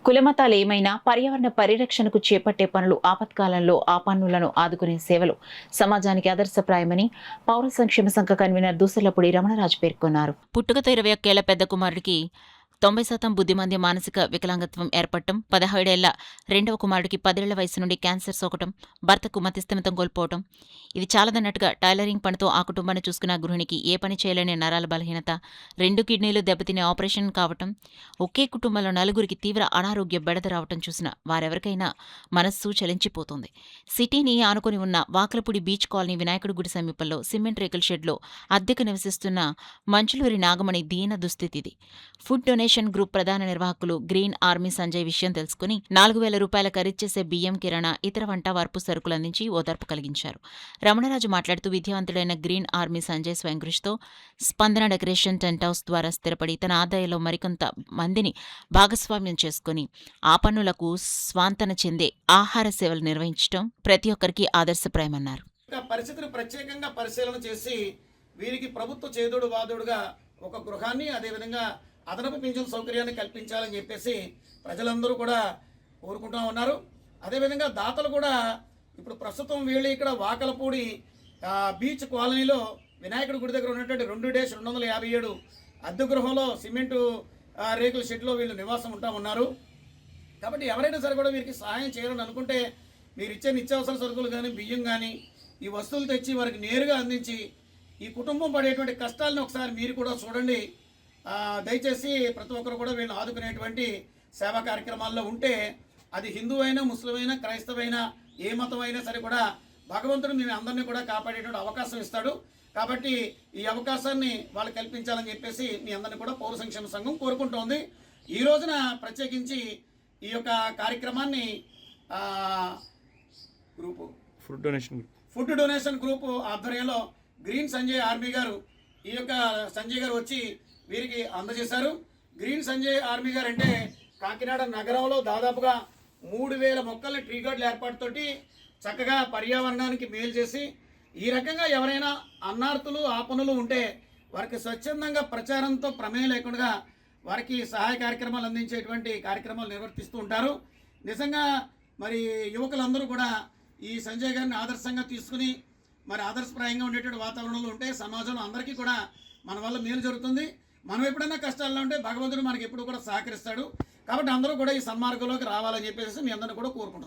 కులమతాలు ఏమైనా పర్యావరణ పరిరక్షణకు చేపట్టే పనులు ఆపత్కాలంలో ఆ పన్నులను ఆదుకునే సేవలు సమాజానికి ఆదర్శప్రాయమని పౌర సంక్షేమ సంఘ కన్వీనర్ దూసలపూడి రమణరాజు పేర్కొన్నారు. పుట్టుకతో 21 ఏళ్ల పెద్ద కుమారుడికి 90% బుద్ధిమంద్యం మానసిక వికలాంగత్వం ఏర్పడటం, 17 ఏళ్ల రెండవ కుమారుడికి 10 ఏళ్ల వయసు నుండి క్యాన్సర్ సోకటం, భర్తకు మతిస్థిమితం కోల్పోవటం, ఇది చాలదన్నట్టుగా టైలరింగ్ పనితో ఆ కుటుంబాన్ని చూసుకున్న గృహిణికి ఏ పని చేయలేని నరాల బలహీనత, 2 కిడ్నీలు దెబ్బతినే ఆపరేషన్ కావటం, ఒకే కుటుంబంలో నలుగురికి తీవ్ర అనారోగ్య బెడద రావటం చూసిన వారెవరికైనా మనస్సు చలించిపోతుంది. సిటీని ఆనుకుని ఉన్న వాకలపూడి బీచ్ కాలనీ వినాయకుడి గుడి సమీపంలో సిమెంట్ రేకుల షెడ్లో అద్దెకు నివసిస్తున్న మంచులూరి నాగమణి దీన దుస్థితిది. ఫుడ్ డొనేషన్ గ్రూప్ ప్రధాన నిర్వాహకులు గ్రీన్ ఆర్మీ సంజయ్ విషయం తెలుసుకుని 4,000 రూపాయల ఖరీచేసే బియ్యం, కిరాణా, ఇతర వంట వార్పు సరుకులు అందించి ఓదార్పు కలిగించారు. రమణరాజు మాట్లాడుతూ విద్యావంతుడైన గ్రీన్ ఆర్మీ సంజయ్ స్వయం కృషితో స్పందన డెకరేషన్ టెంట్ హౌస్ ద్వారా స్థిరపడి తన ఆదాయంలో మరికొంత మందిని భాగస్వామ్యం చేసుకుని ఆ పన్నులకు స్వాంతన చెందే ఆహార సేవలు నిర్వహించడం ప్రతి ఒక్కరికి ఆదర్శప్రాయమన్నారు. పరిస్థితిని ప్రత్యేకంగా పరిశీలన చేసి వీరికి ప్రభుత్వ చేదోడు వాదోడుగా ఒక గృహాన్ని, అదేవిధంగా అదనపు పింఛన్ సౌకర్యాన్ని కల్పించాలని చెప్పేసి ప్రజలందరూ కూడా కోరుకుంటూ ఉన్నారు. అదేవిధంగా దాతలు కూడా ఇప్పుడు ప్రస్తుతం వీళ్ళు ఇక్కడ వాకలపూడి బీచ్ కాలనీలో వినాయకుడి గుడి దగ్గర ఉన్నటువంటి 2-257 అద్దె గృహంలో సిమెంటు రేకుల షెడ్లో వీళ్ళు నివాసం ఉంటా ఉన్నారు. కాబట్టి ఎవరైనా సరే కూడా వీరికి సహాయం చేయాలని అనుకుంటే మీరు ఇచ్చే నిత్యావసర సరుకులు కానీ, బియ్యం కానీ, ఈ వస్తువులు తెచ్చి వారికి నేరుగా అందించి ఈ కుటుంబం పడేటువంటి కష్టాలను ఒకసారి మీరు కూడా చూడండి. దయచేసి ప్రతి ఒక్కరు కూడా వీళ్ళని ఆదుకునేటువంటి సేవా కార్యక్రమాల్లో ఉంటే అది హిందూ అయినా, ముస్లిం అయినా, క్రైస్తవైనా, ఏ మతం అయినా సరే కూడా భగవంతుడు మేము అందరినీ కూడా కాపాడేటువంటి అవకాశం ఇస్తాడు. కాబట్టి ఈ అవకాశాన్ని వాళ్ళు కల్పించాలని చెప్పేసి మీ అందరినీ కూడా పౌర సంక్షేమ సంఘం కోరుకుంటోంది. ఈ రోజున ప్రత్యేకించి ఈ యొక్క కార్యక్రమాన్ని ఫుడ్ డొనేషన్ గ్రూప్ ఆధ్వర్యంలో గ్రీన్ సంజయ్ ఆర్మీ గారు సంజయ్ గారు వచ్చి వీరికి అందజేశారు. గ్రీన్ సంజయ్ ఆర్మీ గారు అంటే కాకినాడ నగరంలో దాదాపుగా 3,000 మొక్కల్ని ట్రీ గార్డుల ఏర్పాటుతోటి చక్కగా పర్యావరణానికి మేలు చేసి, ఈ రకంగా ఎవరైనా అన్నార్తులు, ఆపనులు ఉంటే వారికి స్వచ్ఛందంగా ప్రచారంతో ప్రమేయం లేకుండా వారికి సహాయ కార్యక్రమాలు అందించేటువంటి కార్యక్రమాలు నిర్వర్తిస్తూ ఉంటారు. నిజంగా మరి యువకులందరూ కూడా ఈ సంజయ్ గారిని ఆదర్శంగా తీసుకుని మరి ఆదర్శప్రాయంగా ఉండేటువంటి వాతావరణంలో ఉంటే సమాజంలో అందరికీ కూడా మన వల్ల మేలు జరుగుతుంది. మనం ఎప్పుడైనా కష్టాల్లో ఉంటే భగవంతుడు మనకి ఎప్పుడు కూడా సహకరిస్తాడు. కాబట్టి అందరూ కూడా ఈ సన్మార్గంలోకి రావాలని చెప్పేసి మీ అందరిని కూడా కోరుకుంటున్నాం.